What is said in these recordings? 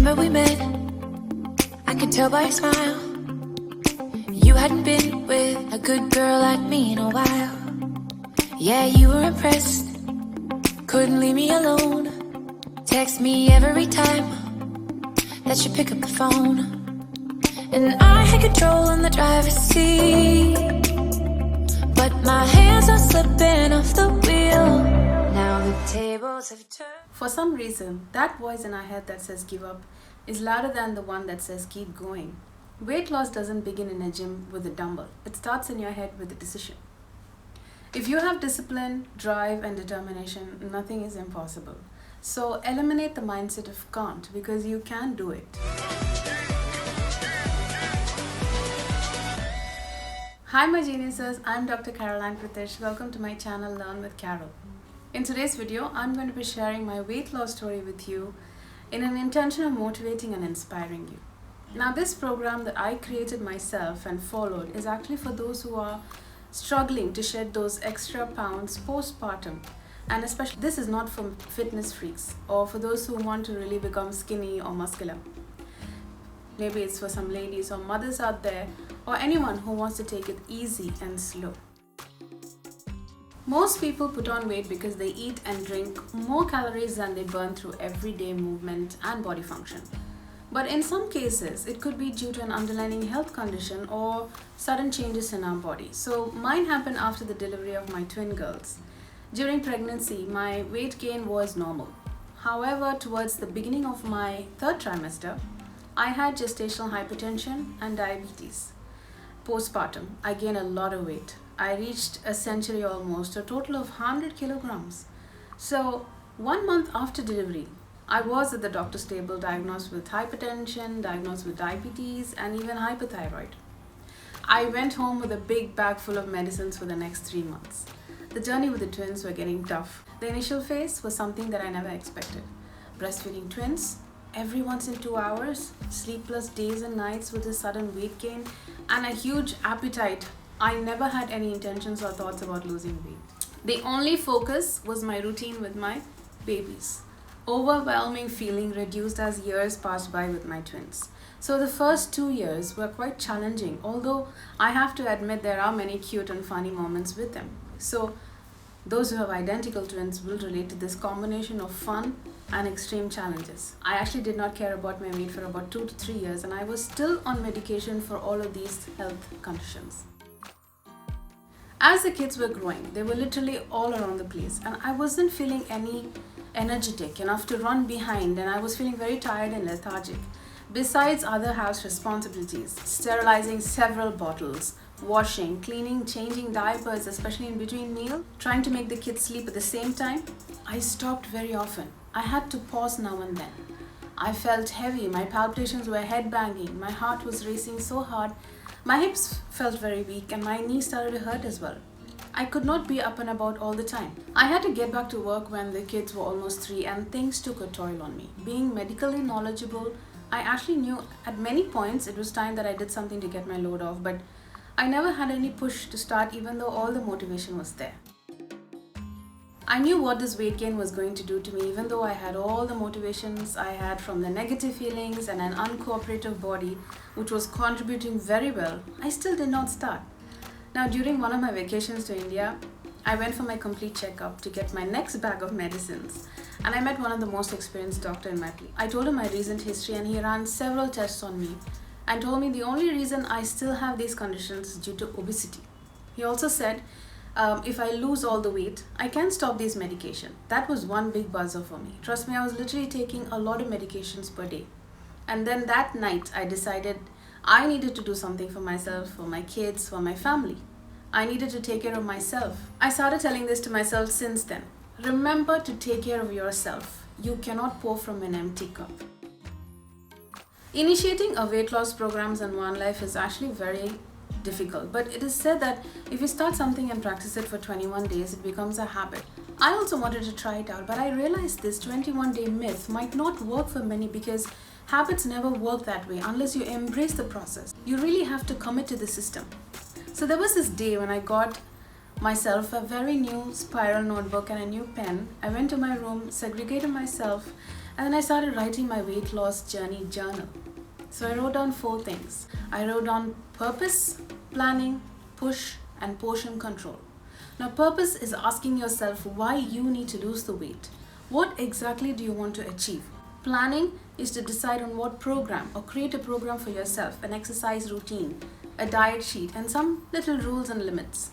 Remember we met, I could tell by your smile. You hadn't been with a good girl like me in a while. Yeah, you were impressed, couldn't leave me alone. Text me every time that you pick up the phone. And I had control in the driver's seat, but my hands are slipping off the wheel. Now the tables have turned. For some reason, that voice in our head that says give up is louder than the one that says keep going. Weight loss doesn't begin in a gym with a dumbbell. It starts in your head with a decision. If you have discipline, drive, and determination, nothing is impossible. So eliminate the mindset of can't, because you can do it. Hi my geniuses, I'm Dr. Caroline Pritesh. Welcome to my channel Learn with Carol. In today's video, I'm going to be sharing my weight loss story with you in an intention of motivating and inspiring you. Now this program that I created myself and followed is actually for those who are struggling to shed those extra pounds postpartum. And especially this is not for fitness freaks or for those who want to really become skinny or muscular. Maybe it's for some ladies or mothers out there or anyone who wants to take it easy and slow. Most people put on weight because they eat and drink more calories than they burn through everyday movement and body function. But in some cases, it could be due to an underlying health condition or sudden changes in our body. So mine happened after the delivery of my twin girls. During pregnancy, my weight gain was normal. However, towards the beginning of my third trimester, I had gestational hypertension and diabetes. Postpartum, I gained a lot of weight. I reached a century almost, a total of 100 kilograms. So 1 month after delivery, I was at the doctor's table diagnosed with hypertension, diagnosed with diabetes, and even hypothyroid. I went home with a big bag full of medicines for the next 3 months. The journey with the twins were getting tough. The initial phase was something that I never expected. Breastfeeding twins, every once in 2 hours, sleepless days and nights with a sudden weight gain, and a huge appetite. I never had any intentions or thoughts about losing weight. The only focus was my routine with my babies. Overwhelming feeling reduced as years passed by with my twins. So the first 2 years were quite challenging, although I have to admit there are many cute and funny moments with them. So those who have identical twins will relate to this combination of fun and extreme challenges. I actually did not care about my weight for about 2 to 3 years, and I was still on medication for all of these health conditions. As the kids were growing, they were literally all around the place, and I wasn't feeling any energetic enough to run behind, and I was feeling very tired and lethargic. Besides other house responsibilities, sterilizing several bottles, washing, cleaning, changing diapers, especially in between meals, trying to make the kids sleep at the same time, I stopped very often. I had to pause now and then. I felt heavy, my palpitations were head banging, my heart was racing so hard, my hips felt very weak, and my knees started to hurt as well. I could not be up and about all the time. I had to get back to work when the kids were almost 3, and things took a toll on me. Being medically knowledgeable, I actually knew at many points it was time that I did something to get my load off, but I never had any push to start even though all the motivation was there. I knew what this weight gain was going to do to me, even though I had all the motivations I had from the negative feelings and an uncooperative body which was contributing very well. I still did not start. Now during one of my vacations to India, I went for my complete checkup to get my next bag of medicines, and I met one of the most experienced doctor in my place. I told him my recent history, and he ran several tests on me and told me the only reason I still have these conditions is due to obesity. He also said if I lose all the weight, I can stop these medication. That was one big buzzer for me. Trust me, I was literally taking a lot of medications per day. And then that night, I decided I needed to do something for myself, for my kids, for my family. I needed to take care of myself. I started telling this to myself since then. Remember to take care of yourself. You cannot pour from an empty cup. Initiating a weight loss program in one life is actually very difficult, but it is said that if you start something and practice it for 21 days, it becomes a habit. I also wanted to try it out, but I realized this 21-day myth might not work for many because habits never work that way unless you embrace the process. You really have to commit to the system. So there was this day when I got myself a very new spiral notebook and a new pen. I went to my room, segregated myself, And then I started writing my weight loss journey journal. So I wrote down 4 things. I wrote down purpose, planning, push, and portion control. Now, purpose is asking yourself why you need to lose the weight. What exactly do you want to achieve? Planning is to decide on what program or create a program for yourself, an exercise routine, a diet sheet, and some little rules and limits.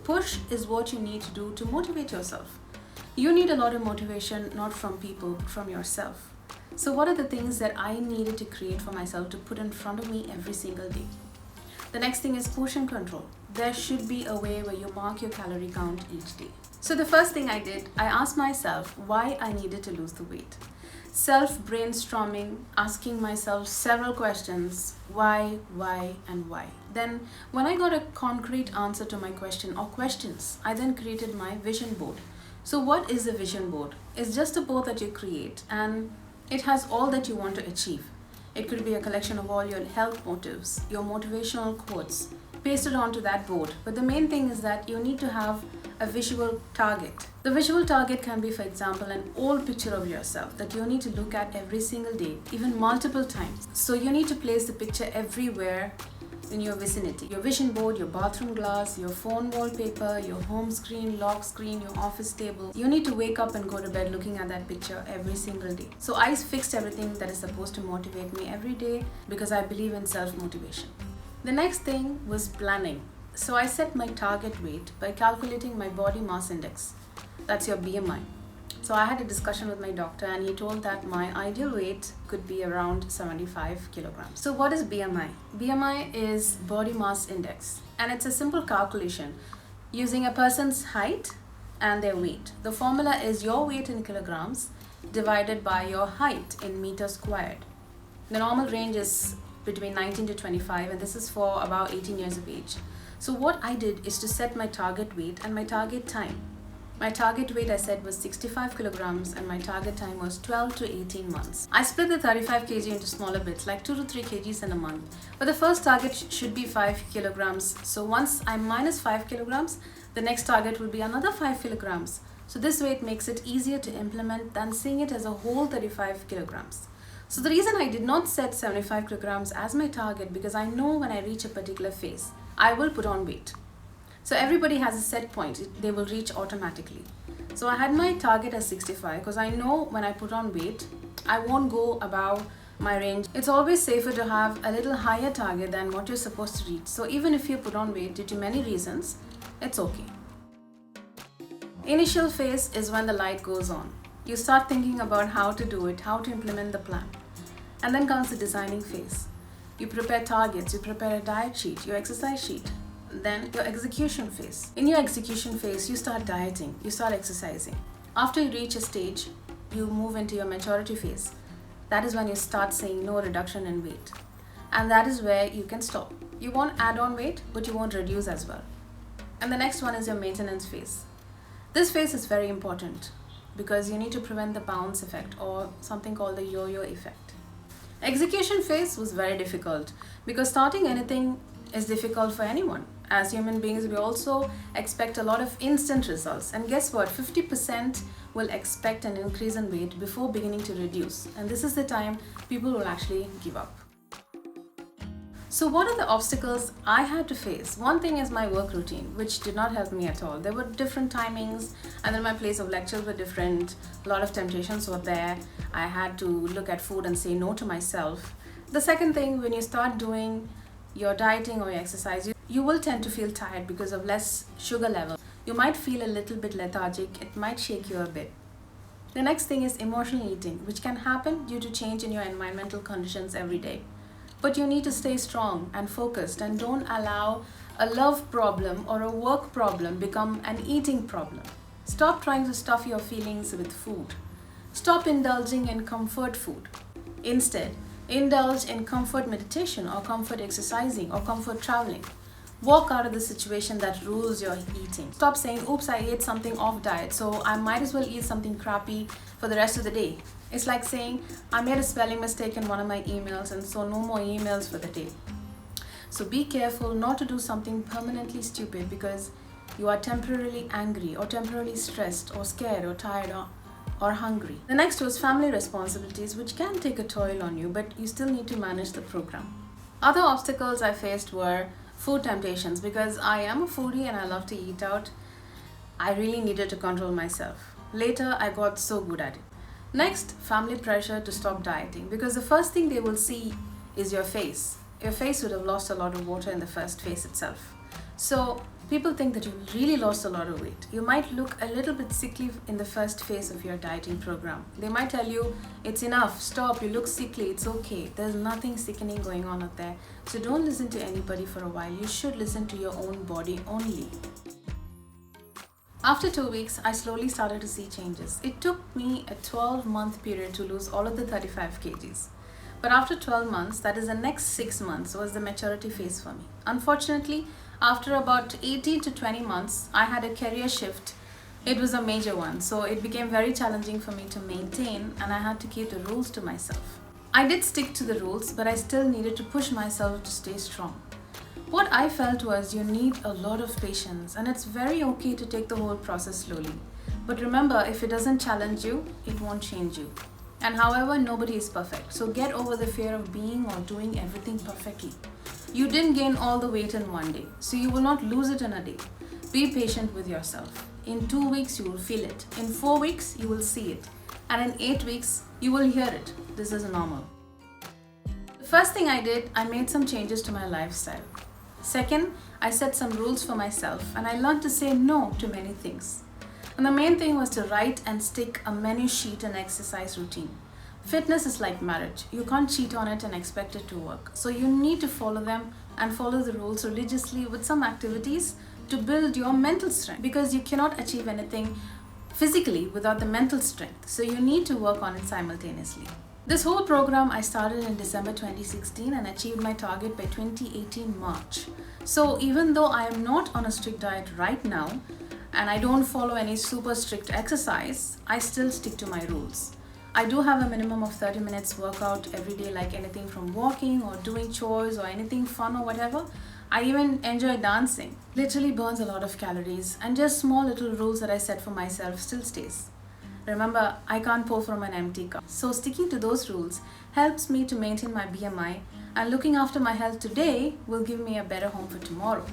Push is what you need to do to motivate yourself. You need a lot of motivation, not from people, but from yourself. So what are the things that I needed to create for myself to put in front of me every single day? The next thing is portion control. There should be a way where you mark your calorie count each day. So the first thing I did, I asked myself why I needed to lose the weight. Self-brainstorming, asking myself several questions, why, and why. Then when I got a concrete answer to my question or questions, I then created my vision board. So what is a vision board? It's just a board that you create and it has all that you want to achieve. It could be a collection of all your health motives, your motivational quotes, pasted onto that board. But the main thing is that you need to have a visual target. The visual target can be, for example, an old picture of yourself that you need to look at every single day, even multiple times. So you need to place the picture everywhere in your vicinity. Your vision board, your bathroom glass, your phone wallpaper, your home screen, lock screen, your office table. You need to wake up and go to bed looking at that picture every single day. So I fixed everything that is supposed to motivate me every day because I believe in self-motivation. The next thing was planning. So I set my target weight by calculating my body mass index. That's your BMI. So I had a discussion with my doctor and he told that my ideal weight could be around 75 kilograms. So what is BMI? BMI is body mass index and it's a simple calculation using a person's height and their weight. The formula is your weight in kilograms divided by your height in meters squared. The normal range is between 19 to 25 and this is for about 18 years of age. So what I did is to set my target weight and my target time. My target weight I said was 65 kilograms and my target time was 12 to 18 months. I split the 35 kg into smaller bits like 2 to 3 kgs in a month. But the first target should be 5 kilograms. So once I minus 5 kilograms, the next target will be another 5 kilograms. So this way it makes it easier to implement than seeing it as a whole 35 kilograms. So the reason I did not set 75 kilograms as my target because I know when I reach a particular phase, I will put on weight. So everybody has a set point, they will reach automatically. So I had my target as 65 because I know when I put on weight, I won't go above my range. It's always safer to have a little higher target than what you're supposed to reach. So even if you put on weight due to many reasons, it's okay. Initial phase is when the light goes on. You start thinking about how to do it, how to implement the plan. And then comes the designing phase. You prepare targets, you prepare a diet sheet, your exercise sheet. Then your execution phase. In your execution phase, you start dieting, you start exercising. After you reach a stage, you move into your maturity phase. That is when you start seeing no reduction in weight. And that is where you can stop. You won't add on weight, but you won't reduce as well. And the next one is your maintenance phase. This phase is very important because you need to prevent the bounce effect or something called the yo-yo effect. Execution phase was very difficult because starting anything is difficult for anyone. As human beings, we also expect a lot of instant results. And guess what? 50% will expect an increase in weight before beginning to reduce. And this is the time people will actually give up. So what are the obstacles I had to face? One thing is my work routine, which did not help me at all. There were different timings and then my place of lectures were different. A lot of temptations were there. I had to look at food and say no to myself. The second thing, when you start doing your dieting or your exercise, you will tend to feel tired because of less sugar level. You might feel a little bit lethargic. It might shake you a bit. The next thing is emotional eating, which can happen due to change in your environmental conditions every day. But you need to stay strong and focused and don't allow a love problem or a work problem become an eating problem. Stop trying to stuff your feelings with food. Stop indulging in comfort food. Instead, indulge in comfort meditation or comfort exercising or comfort traveling. Walk out of the situation that rules your eating. Stop saying, oops, I ate something off diet, so I might as well eat something crappy for the rest of the day. It's like saying, I made a spelling mistake in one of my emails and so no more emails for the day. So be careful not to do something permanently stupid because you are temporarily angry or temporarily stressed or scared or tired or hungry. The next was family responsibilities, which can take a toll on you, but you still need to manage the program. Other obstacles I faced were food temptations. Because I am a foodie and I love to eat out, I really needed to control myself. Later, I got so good at it. Next, family pressure to stop dieting, because the first thing they will see is your face. Your face would have lost a lot of water in the first phase itself. So people think that you really lost a lot of weight. You might look a little bit sickly in the first phase of your dieting program. They might tell you, it's enough, stop, you look sickly, it's okay. There's nothing sickening going on out there. So don't listen to anybody for a while. You should listen to your own body only. After 2 weeks, I slowly started to see changes. It took me a 12-month period to lose all of the 35 kgs. But after 12 months, that is the next 6 months, was the maturity phase for me. Unfortunately, after about 18 to 20 months, I had a career shift. It was a major one, so it became very challenging for me to maintain, and I had to keep the rules to myself. I did stick to the rules, but I still needed to push myself to stay strong. What I felt was you need a lot of patience, and it's very okay to take the whole process slowly. But remember, if it doesn't challenge you, it won't change you. And however, nobody is perfect. So get over the fear of being or doing everything perfectly. You didn't gain all the weight in one day, so you will not lose it in a day. Be patient with yourself. In 2 weeks, you will feel it. In 4 weeks, you will see it. And in 8 weeks, you will hear it. This is normal. The first thing I did, I made some changes to my lifestyle. Second, I set some rules for myself, and I learned to say no to many things. And the main thing was to write and stick a menu sheet and exercise routine. Fitness is like marriage. You can't cheat on it and expect it to work. So you need to follow them and follow the rules religiously with some activities to build your mental strength, because you cannot achieve anything physically without the mental strength. So you need to work on it simultaneously. This whole program I started in December 2016 and achieved my target by 2018 March. So even though I am not on a strict diet right now, and I don't follow any super strict exercise, I still stick to my rules. I do have a minimum of 30 minutes workout every day, like anything from walking or doing chores or anything fun or whatever. I even enjoy dancing. Literally burns a lot of calories, and just small little rules that I set for myself still stays. Remember, I can't pour from an empty cup. So sticking to those rules helps me to maintain my BMI, and looking after my health today will give me a better home for tomorrow.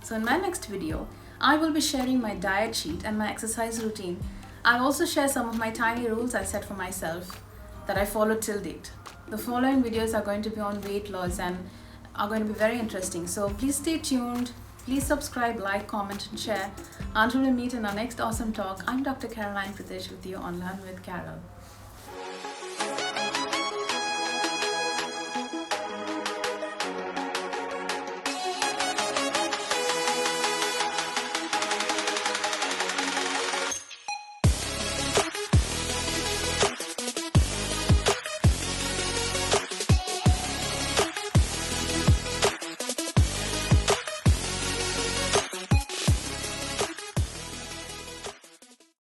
So in my next video, I will be sharing my diet sheet and my exercise routine. I'll also share some of my tiny rules I set for myself that I followed till date. The following videos are going to be on weight loss and are going to be very interesting. So please stay tuned. Please subscribe, like, comment, and share. Until we meet in our next awesome talk, I'm Dr. Caroline Pritesh with you on Learn with Carol.